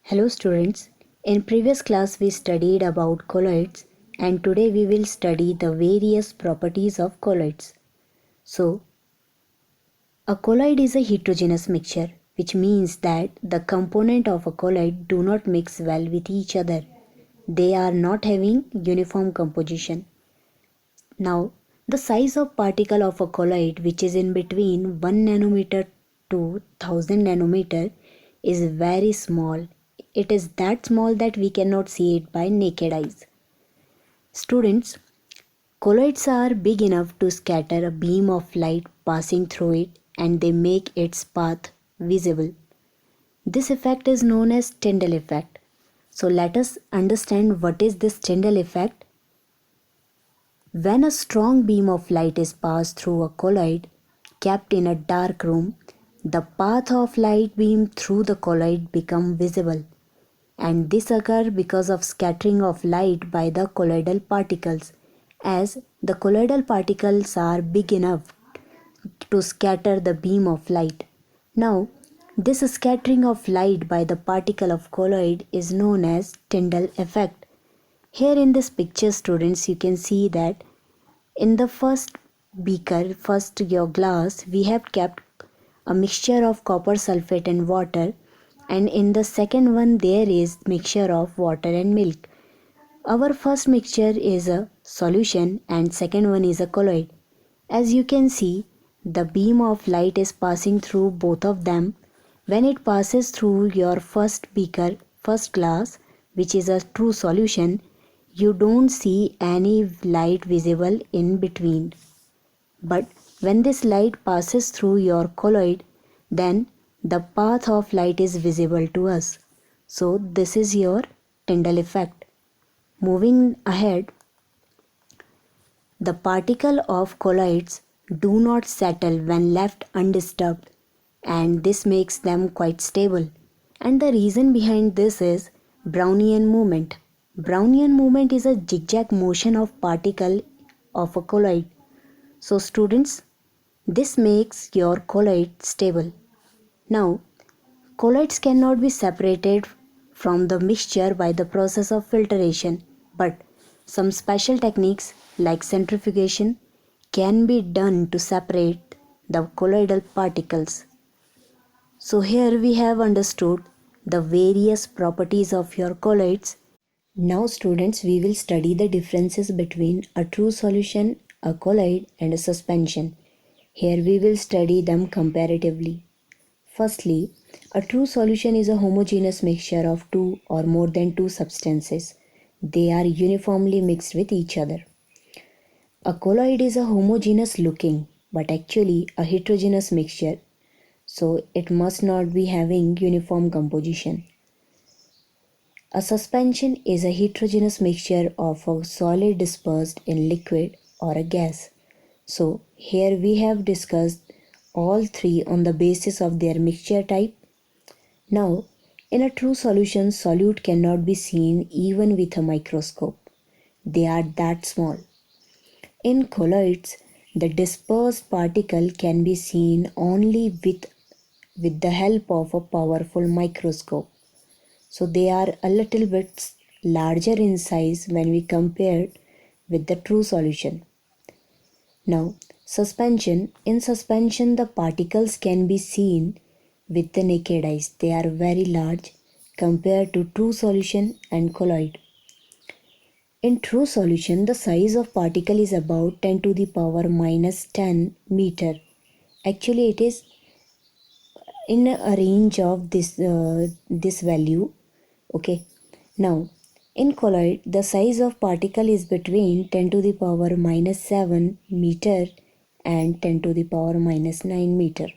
Hello students, in previous class we studied about colloids and today we will study the various properties of colloids. So, a colloid is a heterogeneous mixture, which means that the component of a colloid do not mix well with each other. They are not having uniform composition. Now, the size of particle of a colloid, which is in between 1 nanometer to 1000 nanometer, is very small. It is that small that we cannot see it by naked eyes. Students, colloids are big enough to scatter a beam of light passing through it and they make its path visible. This effect is known as Tyndall effect. So let us understand what is this Tyndall effect. When a strong beam of light is passed through a colloid kept in a dark room, the path of light beam through the colloid becomes visible, and this occurs because of scattering of light by the colloidal particles, as the colloidal particles are big enough to scatter the beam of light. Now, this scattering of light by the particle of colloid is known as Tyndall effect. Here in this picture, students, you can see that in the first beaker, first your glass, we have kept a mixture of copper sulfate and water, and in the second one there is mixture of water and milk. Our first mixture is a solution and second one is a colloid. As you can see, the beam of light is passing through both of them. When it passes through your first beaker, first glass, which is a true solution, you don't see any light visible in between. But when this light passes through your colloid, then the path of light is visible to us. So this is your Tyndall effect. Moving ahead, the particle of colloids do not settle when left undisturbed, and this makes them quite stable. And the reason behind this is Brownian movement. Brownian movement is a zigzag motion of particle of a colloid. So students, this makes your colloid stable. Now, colloids cannot be separated from the mixture by the process of filtration, but some special techniques like centrifugation can be done to separate the colloidal particles. So here we have understood the various properties of your colloids. Now students, we will study the differences between a true solution, a colloid and a suspension. Here we will study them comparatively. Firstly, a true solution is a homogeneous mixture of two or more than two substances. They are uniformly mixed with each other. A colloid is a homogeneous looking but actually a heterogeneous mixture, so it must not be having uniform composition. A suspension is a heterogeneous mixture of a solid dispersed in liquid or a gas. So here we have discussed all three on the basis of their mixture type. Now, in a true solution, solute cannot be seen even with a microscope. They are that small. In colloids, the dispersed particle can be seen only with the help of a powerful microscope. So they are a little bit larger in size when we compare with the true solution. Now, suspension. In suspension, the particles can be seen with the naked eyes. They are very large compared to true solution and colloid. In true solution, the size of particle is about 10 to the power minus 10 meter. Actually, it is in a range of this value. Okay. Now, in colloid, the size of particle is between 10 to the power minus 7 meter and 10 to the power minus 9 meter.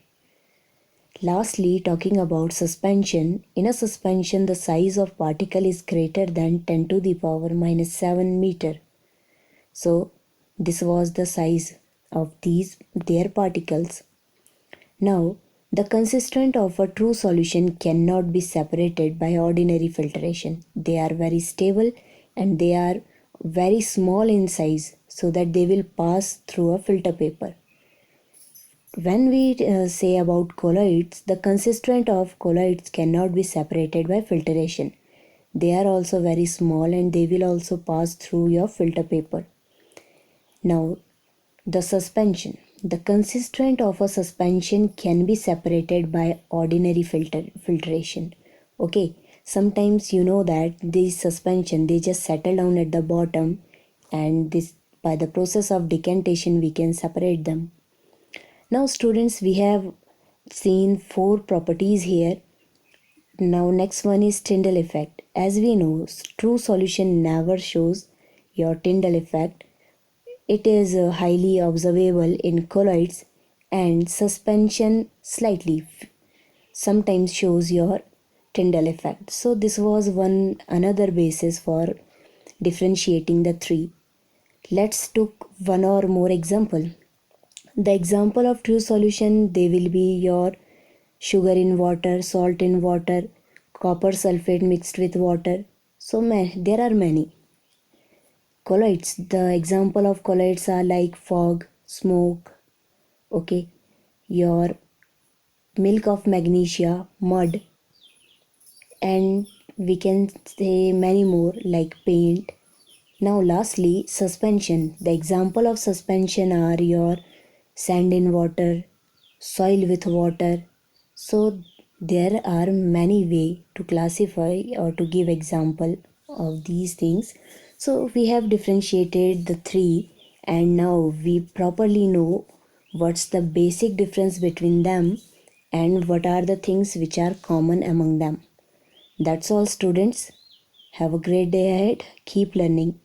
Lastly, talking about suspension, in a suspension the size of particle is greater than 10 to the power minus 7 meter. So this was the size of their particles. Now, the consistent of a true solution cannot be separated by ordinary filtration. They are very stable and they are very small in size so that they will pass through a filter paper. When we say about colloids, the constituent of colloids cannot be separated by filtration. They are also very small and they will also pass through your filter paper. Now, the suspension. The constituent of a suspension can be separated by ordinary filtration. Okay, sometimes you know that these suspension they just settle down at the bottom, and this by the process of decantation we can separate them. Now students, we have seen four properties here. Now next one is Tyndall effect. As we know, true solution never shows your Tyndall effect. It is highly observable in colloids, and suspension slightly sometimes shows your Tyndall effect. So this was one another basis for differentiating the three. Let's take one or more example. The example of true solution, they will be your sugar in water, salt in water, copper sulfate mixed with water. So there are many. Colloids, the example of colloids are like fog, smoke, okay, your milk of magnesia, mud, and we can say many more like paint. Now lastly, suspension. The example of suspension are your sand in water, soil with water. So there are many ways to classify or to give example of these things. So we have differentiated the three, and now we properly know what's the basic difference between them and what are the things which are common among them. That's all students. Have a great day ahead. Keep learning.